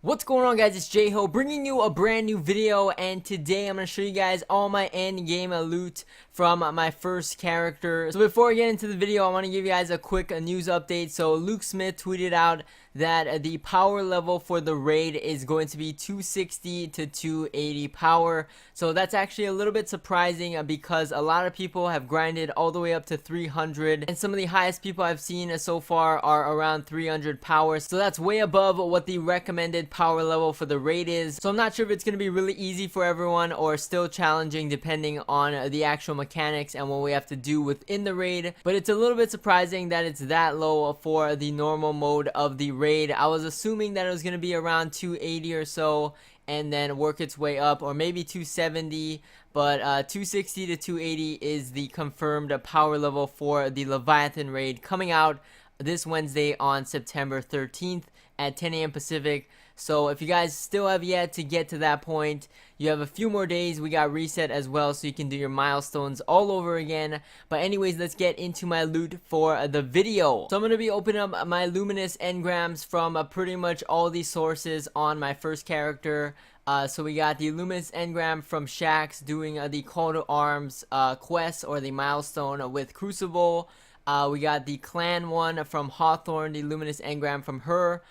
What's going on, guys? It's J-Ho bringing you a brand new video, and today I'm going to show you guys all my endgame loot from my first character. So before I get into the video, I want to give you guys a quick news update. So Luke Smith tweeted out that the power level for the raid is going to be 260 to 280 power. So that's actually a little bit surprising because a lot of people have grinded all the way up to 300, and some of the highest people I've seen so far are around 300 power. So that's way above what the recommended power level for the raid is. So I'm not sure if it's going to be really easy for everyone or still challenging depending on the actual mechanics and what we have to do within the raid, but it's a little bit surprising that it's that low for the normal mode of the raid. I was assuming that it was going to be around 280 or so and then work its way up, or maybe 270, but 260 to 280 is the confirmed power level for the Leviathan raid coming out this Wednesday on September 13th at 10 a.m. Pacific. So if you guys still have yet to get to that point, you have a few more days. We got reset as well, so you can do your milestones all over again. But anyways, let's get into my loot for the video. So I'm going to be opening up my Luminous Engrams from pretty much all these sources on my first character. So we got the Luminous Engram from Shax doing the Call to Arms quest, or the milestone with Crucible. We got the clan one from Hawthorne, the Luminous Engram from her.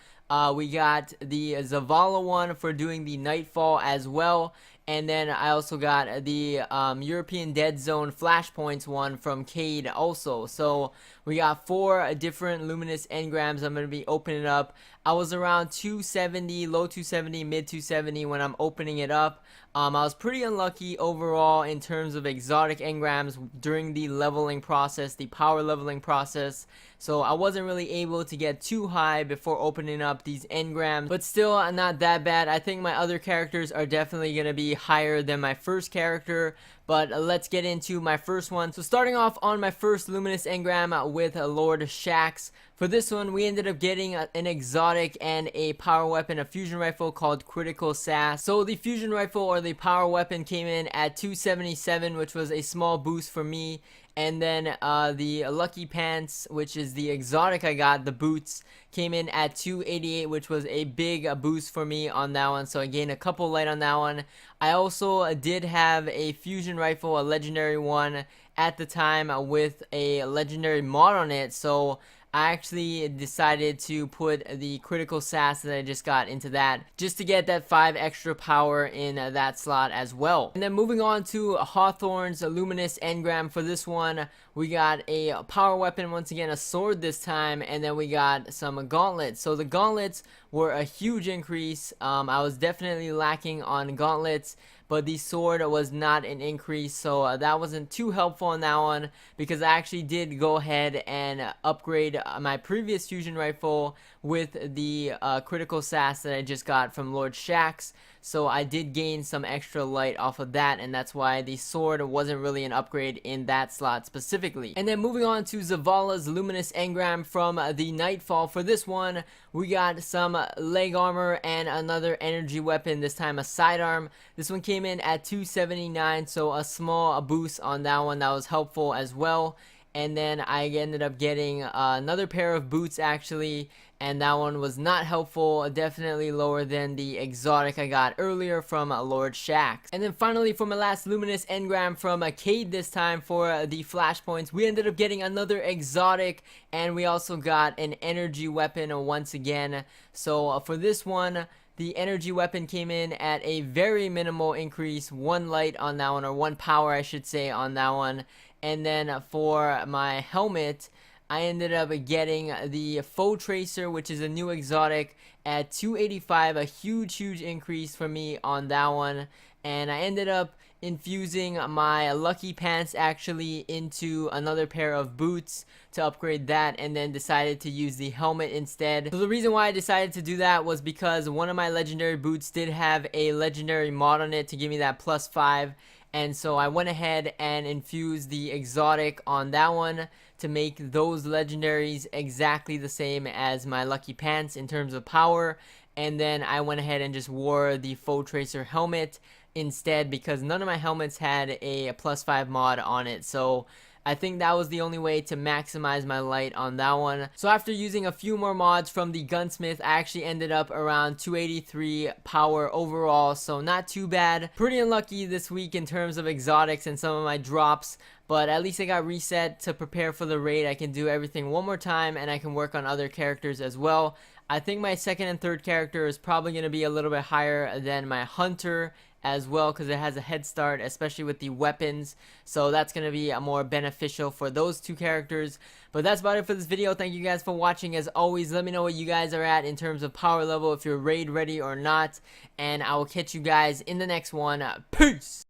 We got the Zavala one for doing the Nightfall as well. And then I also got the European Dead Zone Flashpoints one from Cade also. So we got 4 different Luminous Engrams I'm going to be opening up. I was around 270, low 270, mid 270 when I'm opening it up. I was pretty unlucky overall in terms of exotic engrams during the leveling process, the power leveling process. So I wasn't really able to get too high before opening up these engrams, but still not that bad. I think my other characters are definitely going to be higher than my first character, but let's get into my first one. So starting off on my first Luminous Engram with Lord Shax. For this one, we ended up getting an exotic and a power weapon, a fusion rifle called Critical Sass. So the fusion rifle, or the power weapon, came in at 277, which was a small boost for me. And then the Lucky Pants, which is the exotic I got, the boots, came in at 288, which was a big boost for me on that one. So I gained a couple light on that one. I also did have a fusion rifle, a legendary one, at the time with a legendary mod on it. So I actually decided to put the Critical Sass that I just got into that, just to get that 5 extra power in that slot as well. And then moving on to Hawthorne's Luminous Engram. For this one, we got a power weapon, once again a sword this time, and then we got some gauntlets. So the gauntlets were a huge increase. I was definitely lacking on gauntlets, but the sword was not an increase, so that wasn't too helpful on that one, because I actually did go ahead and upgrade my previous fusion rifle with the Critical Sass that I just got from Lord Shax. So I did gain some extra light off of that, and that's why the sword wasn't really an upgrade in that slot specifically. And then moving on to Zavala's Luminous Engram from the Nightfall. For this one, we got some leg armor and another energy weapon, this time a sidearm. This one came in at 279, so a small boost on that one. That was helpful as well. And then I ended up getting another pair of boots actually, and that one was not helpful, definitely lower than the exotic I got earlier from Lord Shax. And then finally, for my last Luminous Engram from Cade this time for the flashpoints, we ended up getting another exotic, and we also got an energy weapon once again. So for this one, the energy weapon came in at a very minimal increase, 1 light on that one, or 1 power I should say on that one. And then for my helmet, I ended up getting the Foe Tracer, which is a new exotic, at 285, a huge increase for me on that one. And I ended up infusing my Lucky Pants actually into another pair of boots to upgrade that, and then decided to use the helmet instead. So the reason why I decided to do that was because one of my legendary boots did have a legendary mod on it to give me that +5. And so I went ahead and infused the exotic on that one to make those legendaries exactly the same as my Lucky Pants in terms of power. And then I went ahead and just wore the Foe Tracer helmet instead, because none of my helmets had a +5 mod on it. So I think that was the only way to maximize my light on that one. So after using a few more mods from the gunsmith, I actually ended up around 283 power overall, so not too bad. Pretty unlucky this week in terms of exotics and some of my drops, but at least I got reset to prepare for the raid. I can do everything one more time and I can work on other characters as well. I think my second and third character is probably going to be a little bit higher than my hunter as well, because it has a head start, especially with the weapons, so that's going to be more beneficial for those two characters. But that's about it for this video. Thank you guys for watching. As always, let me know what you guys are at in terms of power level, if you're raid ready or not, and I will catch you guys in the next one. Peace!